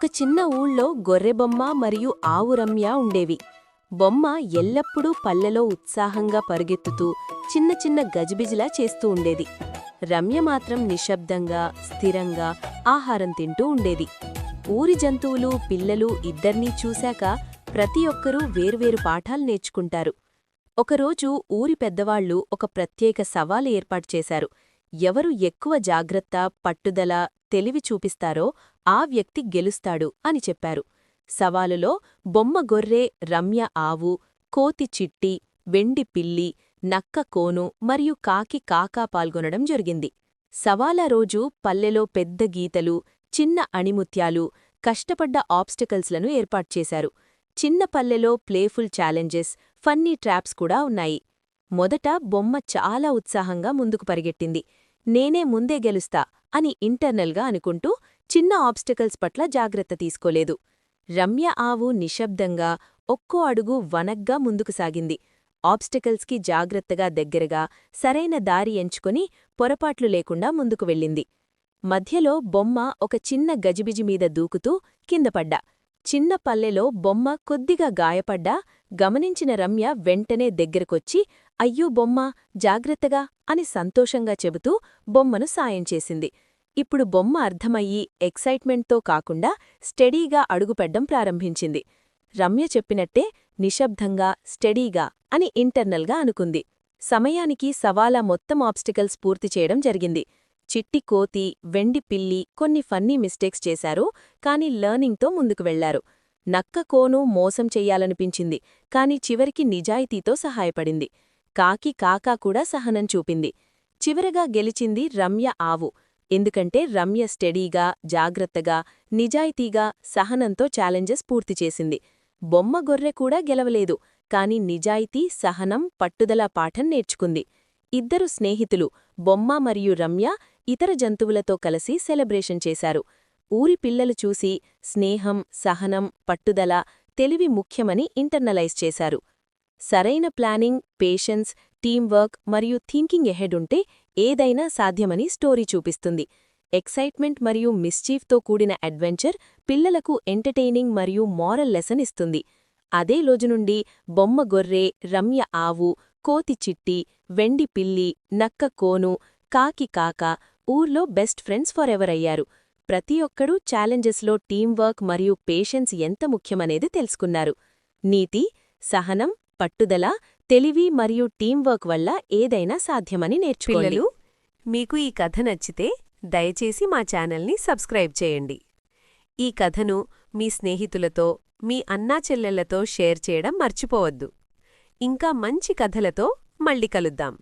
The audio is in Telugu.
ఒక చిన్న ఊళ్ళో గొర్రెబొమ్మ మరియు ఆవు రమ్య ఉండేవి. బొమ్మ ఎల్లప్పుడూ పల్లెలో ఉత్సాహంగా పరుగెత్తుతూ చిన్న చిన్న గజిబిజిలా చేస్తూ ఉండేది. రమ్య మాత్రం నిశ్శబ్దంగా స్థిరంగా ఆహారం తింటూ ఉండేది. ఊరి జంతువులు పిల్లలు ఇద్దర్నీ చూశాక ప్రతి ఒక్కరూ వేర్వేరు పాఠాలు నేర్చుకుంటారు. ఒకరోజు ఊరి పెద్దవాళ్లు ఒక ప్రత్యేక సవాలు ఏర్పాటు చేశారు. ఎవరు ఎక్కువ జాగ్రత్త పట్టుదల తెలివి చూపిస్తారో ఆ వ్యక్తి గెలుస్తాడు అని చెప్పారు. సవాలులో బొమ్మ గొర్రె, రమ్య ఆవు, కోతి చిట్టి, వెండి పిల్లి, నక్క కోను మరియు కాకి కాకా పాల్గొనడం జరిగింది. సవాలా రోజు పల్లెలో పెద్ద గీతలు, చిన్న అణిముత్యాలు, కష్టపడ్డ ఆబ్స్టకల్స్లను ఏర్పాటుచేశారు. చిన్న పల్లెలో ప్లేఫుల్ ఛాలెంజెస్, ఫన్నీ ట్రాప్స్ కూడా ఉన్నాయి. మొదట బొమ్మ చాలా ఉత్సాహంగా ముందుకు పరిగెట్టింది. నేనే ముందే గెలుస్తా అని ఇంటర్నల్గా అనుకుంటూ చిన్న ఆబ్స్టకల్స్ పట్ల జాగ్రత్త తీసుకోలేదు. రమ్య ఆవు నిశ్శబ్దంగా ఒక్కో అడుగు వనగ్గా ముందుకు సాగింది. ఆబ్స్టకల్స్కి జాగ్రత్తగా దగ్గరగా సరైన దారి ఎంచుకొని పొరపాట్లు లేకుండా ముందుకు వెళ్ళింది. మధ్యలో బొమ్మ ఒక చిన్న గజిబిజి మీద దూకుతూ కిందపడ్డా. చిన్న పల్లెలో బొమ్మ కొద్దిగా గాయపడ్డా గమనించిన రమ్య వెంటనే దగ్గరకొచ్చి అయ్యో బొమ్మా జాగ్రత్తగా అని సంతోషంగా చెబుతూ బొమ్మను సాయం చేసింది. ఇప్పుడు బొమ్మ అర్థమయ్యి ఎక్సైట్మెంట్తో కాకుండా స్టెడీగా అడుగుపెడ్డం ప్రారంభించింది. రమ్య చెప్పినట్టే నిశ్శబ్దంగా స్టెడీగా అని ఇంటర్నల్గా అనుకుంది. సమయానికి సవాలా మొత్తం ఆబ్స్టికల్స్ పూర్తి చేయడం జరిగింది. చిట్టి కోతి, వెండి పిల్లి కొన్ని ఫన్నీ మిస్టేక్స్ చేశారు, కాని లర్నింగ్తో ముందుకు వెళ్లారు. నక్క కోను మోసం చెయ్యాలనిపించింది, కాని చివరికి నిజాయితీతో సహాయపడింది. కాకి కాకా కూడా సహనం చూపింది. చివరగా గెలిచింది రమ్య ఆవు. ఎందుకంటే రమ్య స్టెడీగా జాగ్రత్తగా నిజాయితీగా సహనంతో ఛాలెంజెస్ పూర్తిచేసింది. బొమ్మ గొర్రె కూడా గెలవలేదు, కాని నిజాయితీ సహనం పట్టుదల పాఠం నేర్చుకుంది. ఇద్దరు స్నేహితులు బొమ్మ మరియు రమ్య ఇతర జంతువులతో కలిసి సెలబ్రేషన్ చేశారు. ఊరి పిల్లలు చూసి స్నేహం సహనం పట్టుదల తెలివి ముఖ్యమని ఇంటర్నలైజ్ చేశారు. సరైన ప్లానింగ్ పేషెన్స్ టీంవర్క్ మరియు థింకింగ్ ఎహెడ్ ఉంటే ఏదైనా సాధ్యమని స్టోరీ చూపిస్తుంది. ఎక్సైట్మెంట్ మరియు మిస్చీఫ్తో కూడిన అడ్వెంచర్ పిల్లలకు ఎంటర్టైనింగ్ మరియు మారల్ లెసన్ ఇస్తుంది. అదే రోజునుండి బొమ్మ గొర్రె, రమ్య ఆవు, కోతి చిట్టి, వెండి పిల్లి, నక్క కోను, కాకి కాక ఊర్లో బెస్ట్ ఫ్రెండ్స్ ఫర్ ఎవర్ అయ్యారు. ప్రతి ఒక్కడూ ఛాలెంజెస్లో టీంవర్క్ మరియు పేషెన్స్ ఎంత ముఖ్యమనేది తెలుసుకున్నారు. నీతి సహనం పట్టుదల తెలివి మరియు టీంవర్క్ వల్ల ఏదైనా సాధ్యమని నేర్చుకోండి. పిల్లలు, మీకు ఈ కథ నచ్చితే దయచేసి మా ఛానల్ని సబ్స్క్రైబ్ చేయండి. ఈ కథను మీ స్నేహితులతో మీ అన్నాచెల్లెళ్లతో షేర్ చేయడం మర్చిపోవద్దు. ఇంకా మంచి కథలతో మళ్ళీ కలుద్దాం.